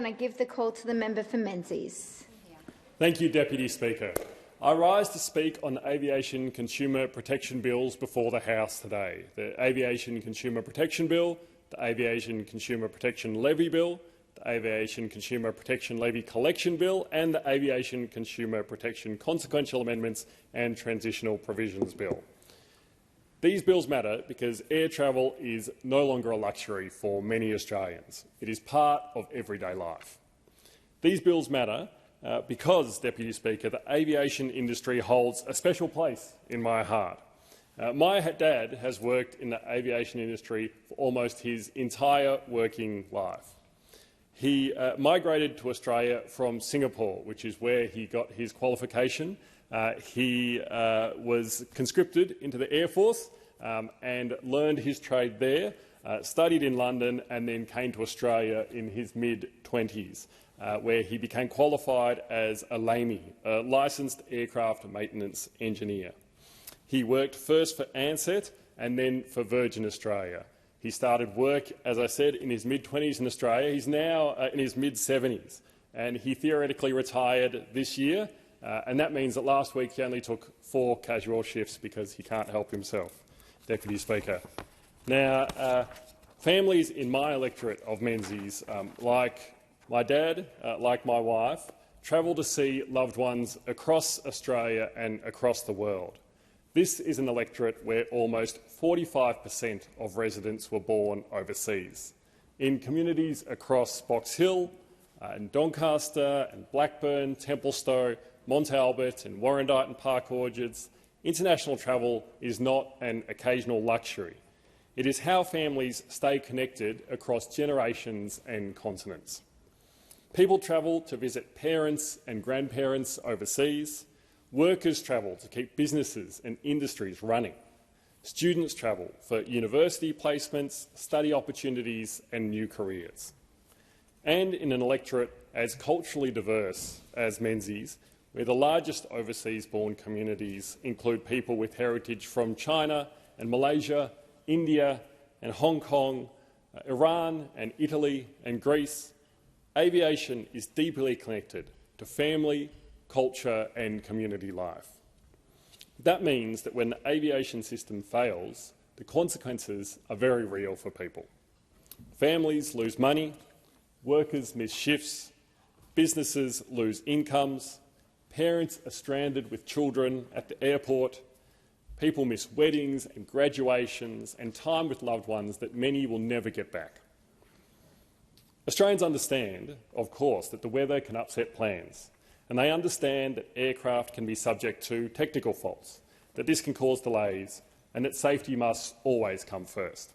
And I give the call to the member for Menzies. Thank you, Deputy Speaker. I rise to speak on the Aviation Consumer Protection Bills before the House today. The Aviation Consumer Protection Bill, the Aviation Consumer Protection Levy Bill, the Aviation Consumer Protection Levy Collection Bill and the Aviation Consumer Protection Consequential Amendments and Transitional Provisions Bill. These bills matter because air travel is no longer a luxury for many Australians. It is part of everyday life. These bills matter because, Deputy Speaker, the aviation industry holds a special place in my heart. My dad has worked in the aviation industry for almost his entire working life. He migrated to Australia from Singapore, which is where he got his qualification. He was conscripted into the Air Force and learned his trade there, studied in London and then came to Australia in his mid-20s, where he became qualified as a LAME, a licensed aircraft maintenance engineer. He worked first for Ansett and then for Virgin Australia. He started work, as I said, in his mid-20s in Australia. He's now in his mid-70s, and he theoretically retired this year, and that means that last week he only took 4 casual shifts because he can't help himself, Deputy Speaker. Now, families in my electorate of Menzies, like my dad, like my wife, travel to see loved ones across Australia and across the world. This is an electorate where almost 45% of residents were born overseas, in communities across Box Hill, and Doncaster, and Blackburn, Templestowe, Mont Albert and Warrandyte and Park Orchards. International travel is not an occasional luxury. It is how families stay connected across generations and continents. People travel to visit parents and grandparents overseas. Workers travel to keep businesses and industries running. Students travel for university placements, study opportunities and new careers. And in an electorate as culturally diverse as Menzies, where the largest overseas-born communities include people with heritage from China and Malaysia, India and Hong Kong, Iran and Italy and Greece, aviation is deeply connected to family, culture and community life. That means that when the aviation system fails, the consequences are very real for people. Families lose money, workers miss shifts, businesses lose incomes, parents are stranded with children at the airport, people miss weddings and graduations and time with loved ones that many will never get back. Australians understand, of course, that the weather can upset plans, and they understand that aircraft can be subject to technical faults, that this can cause delays, and that safety must always come first.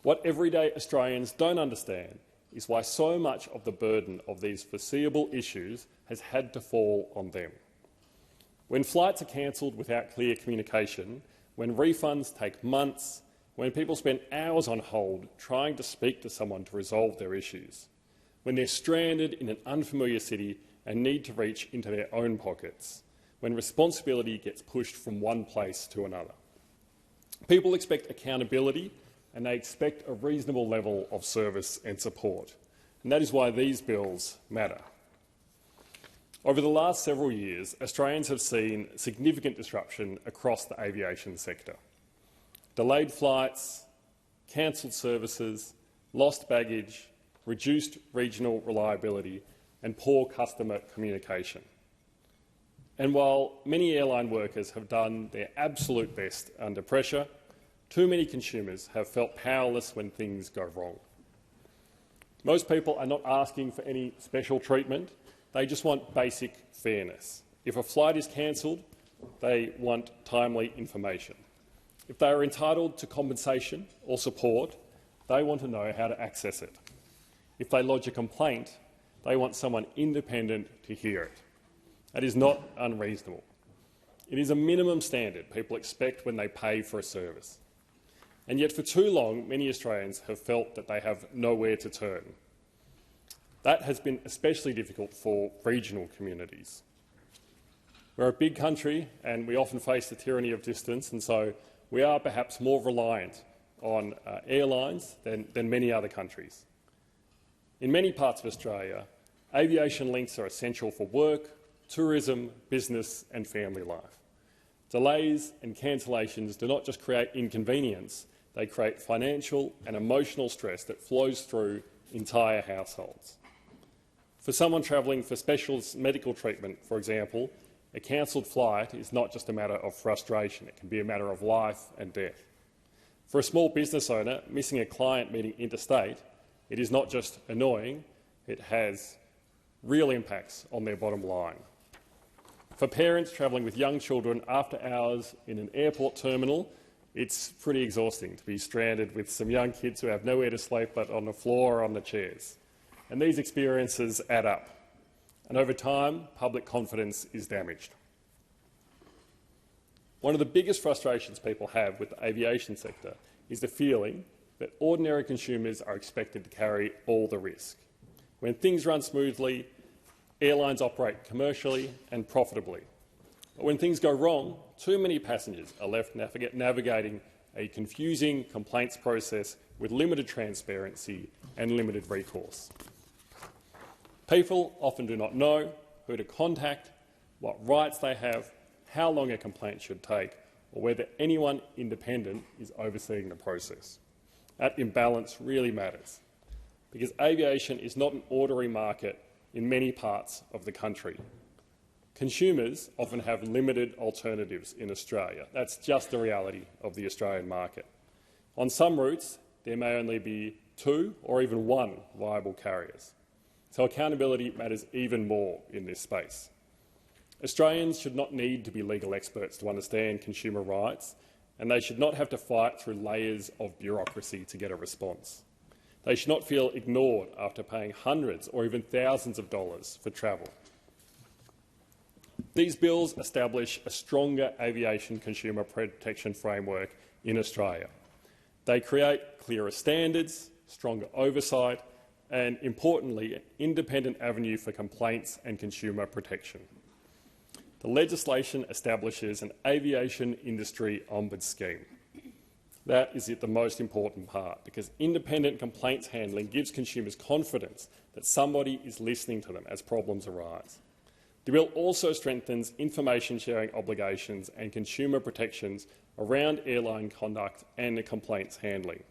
What everyday Australians don't understand is why so much of the burden of these foreseeable issues has had to fall on them. When flights are cancelled without clear communication, when refunds take months, when people spend hours on hold trying to speak to someone to resolve their issues, when they're stranded in an unfamiliar city and need to reach into their own pockets, when responsibility gets pushed from one place to another. People expect accountability and they expect a reasonable level of service and support, and that is why these bills matter. Over the last several years, Australians have seen significant disruption across the aviation sector. Delayed flights, cancelled services, lost baggage, reduced regional reliability and poor customer communication. And while many airline workers have done their absolute best under pressure, too many consumers have felt powerless when things go wrong. Most people are not asking for any special treatment. They just want basic fairness. If a flight is cancelled, they want timely information. If they are entitled to compensation or support, they want to know how to access it. If they lodge a complaint, they want someone independent to hear it. That is not unreasonable. It is a minimum standard people expect when they pay for a service. And yet for too long, many Australians have felt that they have nowhere to turn. That has been especially difficult for regional communities. We're a big country and we often face the tyranny of distance, and so we are perhaps more reliant on airlines than many other countries. In many parts of Australia, aviation links are essential for work, tourism, business and family life. Delays and cancellations do not just create inconvenience, they create financial and emotional stress that flows through entire households. For someone travelling for specialist medical treatment, for example, a cancelled flight is not just a matter of frustration, it can be a matter of life and death. For a small business owner, missing a client meeting interstate, it is not just annoying, it has real impacts on their bottom line. For parents travelling with young children after hours in an airport terminal, it's pretty exhausting to be stranded with some young kids who have nowhere to sleep but on the floor or on the chairs. And these experiences add up. And over time, public confidence is damaged. One of the biggest frustrations people have with the aviation sector is the feeling that ordinary consumers are expected to carry all the risk. When things run smoothly, airlines operate commercially and profitably. But when things go wrong, too many passengers are left navigating a confusing complaints process with limited transparency and limited recourse. People often do not know who to contact, what rights they have, how long a complaint should take, or whether anyone independent is overseeing the process. That imbalance really matters, because aviation is not an ordinary market in many parts of the country. Consumers often have limited alternatives in Australia. That's just the reality of the Australian market. On some routes, there may only be 2 or even 1 viable carriers. So accountability matters even more in this space. Australians should not need to be legal experts to understand consumer rights, and they should not have to fight through layers of bureaucracy to get a response. They should not feel ignored after paying hundreds or even thousands of dollars for travel. These bills establish a stronger aviation consumer protection framework in Australia. They create clearer standards, stronger oversight and, importantly, an independent avenue for complaints and consumer protection. The legislation establishes an aviation industry ombuds scheme. That is the most important part, because independent complaints handling gives consumers confidence that somebody is listening to them as problems arise. The bill also strengthens information sharing obligations and consumer protections around airline conduct and the complaints handling.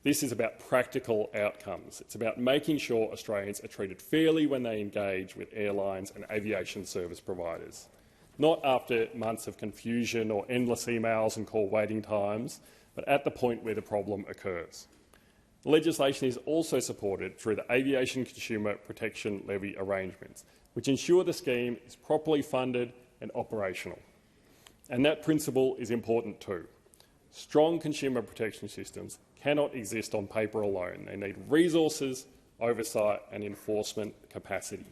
This is about practical outcomes. It's about making sure Australians are treated fairly when they engage with airlines and aviation service providers, not after months of confusion or endless emails and call waiting times, but at the point where the problem occurs. The legislation is also supported through the Aviation Consumer Protection Levy arrangements, which ensure the scheme is properly funded and operational. And that principle is important too. Strong consumer protection systems cannot exist on paper alone. They need resources, oversight and enforcement capacity.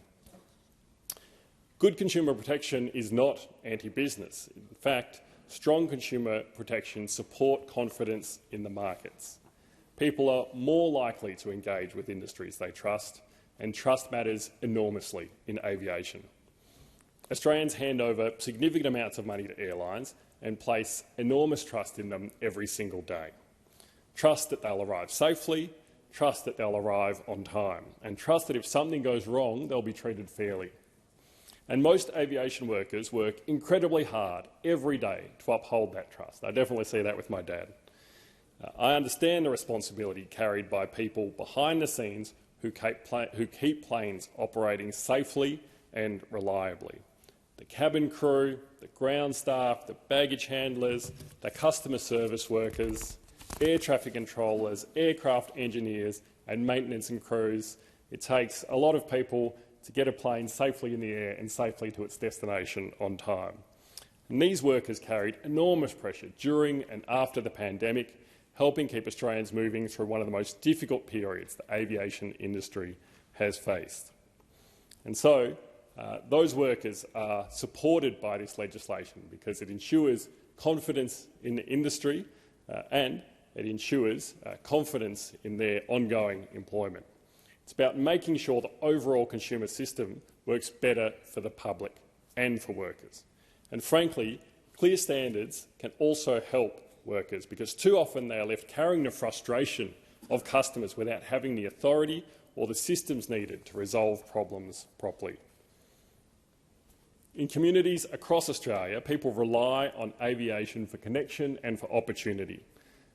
Good consumer protection is not anti-business. In fact, strong consumer protections support confidence in the markets. People are more likely to engage with industries they trust, and trust matters enormously in aviation. Australians hand over significant amounts of money to airlines and place enormous trust in them every single day. Trust that they'll arrive safely, trust that they'll arrive on time, and trust that if something goes wrong, they'll be treated fairly. And most aviation workers work incredibly hard every day to uphold that trust. I definitely see that with my dad. I understand the responsibility carried by people behind the scenes who keep planes operating safely and reliably. The cabin crew, the ground staff, the baggage handlers, the customer service workers, air traffic controllers, aircraft engineers and maintenance and crews. It takes a lot of people to get a plane safely in the air and safely to its destination on time. And these workers carried enormous pressure during and after the pandemic, helping keep Australians moving through one of the most difficult periods the aviation industry has faced. And so those workers are supported by this legislation because it ensures confidence in the industry and it ensures confidence in their ongoing employment. It's about making sure the overall consumer system works better for the public and for workers. And frankly, clear standards can also help workers because too often they are left carrying the frustration of customers without having the authority or the systems needed to resolve problems properly. In communities across Australia, people rely on aviation for connection and for opportunity.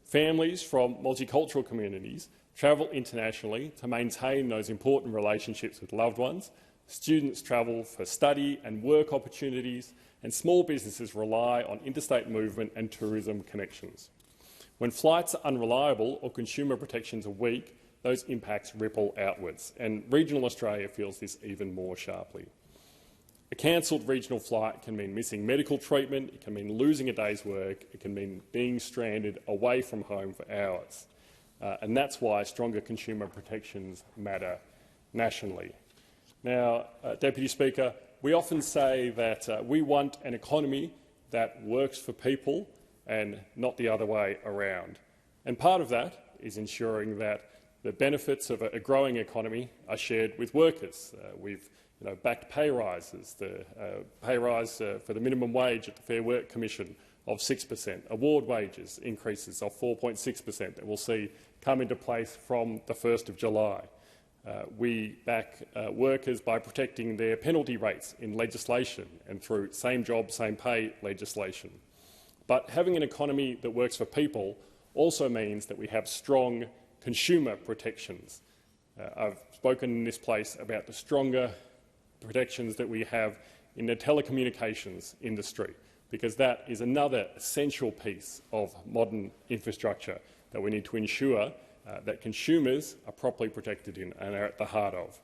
Families from multicultural communities travel internationally to maintain those important relationships with loved ones. Students travel for study and work opportunities, and small businesses rely on interstate movement and tourism connections. When flights are unreliable or consumer protections are weak, those impacts ripple outwards, and regional Australia feels this even more sharply. A cancelled regional flight can mean missing medical treatment, it can mean losing a day's work, it can mean being stranded away from home for hours. And that's why stronger consumer protections matter nationally. Now, Deputy Speaker, we often say that we want an economy that works for people and not the other way around. And part of that is ensuring that the benefits of a growing economy are shared with workers. We've backed pay rises, the pay rise for the minimum wage at the Fair Work Commission of 6%, award wages increases of 4.6% that we'll see come into place from the 1st of July. We back workers by protecting their penalty rates in legislation and through same job, same pay legislation. But having an economy that works for people also means that we have strong consumer protections. I've spoken in this place about the stronger protections that we have in the telecommunications industry, because that is another essential piece of modern infrastructure that we need to ensure that consumers are properly protected in and are at the heart of.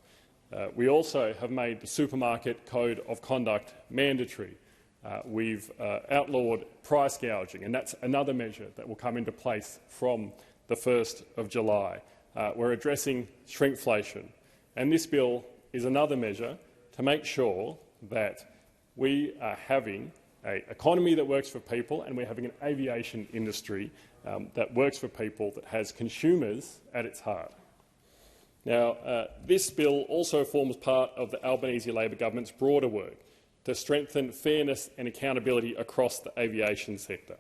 We also have made the supermarket code of conduct mandatory. We've outlawed price gouging, and that's another measure that will come into place from the 1st of July. We're addressing shrinkflation, and this bill is another measure to make sure that we are having an economy that works for people and we're having an aviation industry that works for people, that has consumers at its heart. Now, this bill also forms part of the Albanese Labor government's broader work to strengthen fairness and accountability across the aviation sector.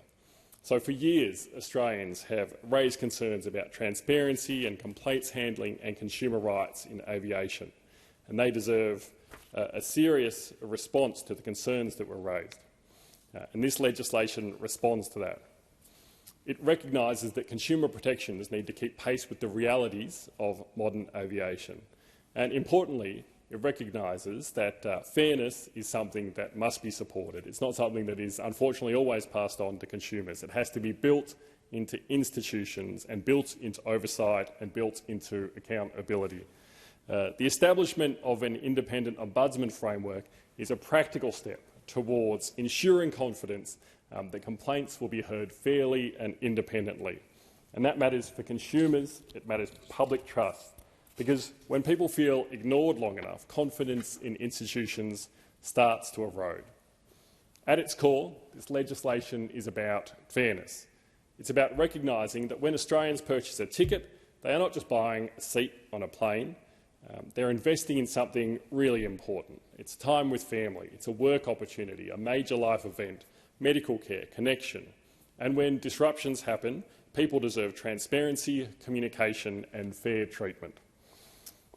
So for years, Australians have raised concerns about transparency and complaints handling and consumer rights in aviation, and they deserve a serious response to the concerns that were raised. And this legislation responds to that. It recognises that consumer protections need to keep pace with the realities of modern aviation. And importantly, it recognises that fairness is something that must be supported. It's not something that is unfortunately always passed on to consumers. It has to be built into institutions and built into oversight and built into accountability. The establishment of an independent ombudsman framework is a practical step towards ensuring confidence that complaints will be heard fairly and independently. And that matters for consumers, it matters for public trust, because when people feel ignored long enough, confidence in institutions starts to erode. At its core, this legislation is about fairness. It's about recognising that when Australians purchase a ticket, they are not just buying a seat on a plane, they're investing in something really important. It's time with family, it's a work opportunity, a major life event, medical care, connection. And when disruptions happen, people deserve transparency, communication and fair treatment.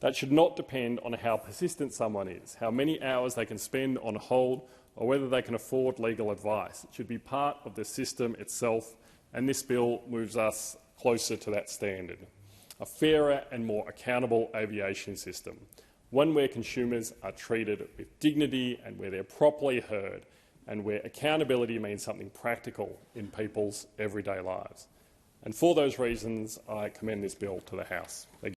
That should not depend on how persistent someone is, how many hours they can spend on hold, or whether they can afford legal advice. It should be part of the system itself, and this bill moves us closer to that standard. A fairer and more accountable aviation system, one where consumers are treated with dignity and where they're properly heard, and where accountability means something practical in people's everyday lives. And for those reasons, I commend this bill to the House. Thank you.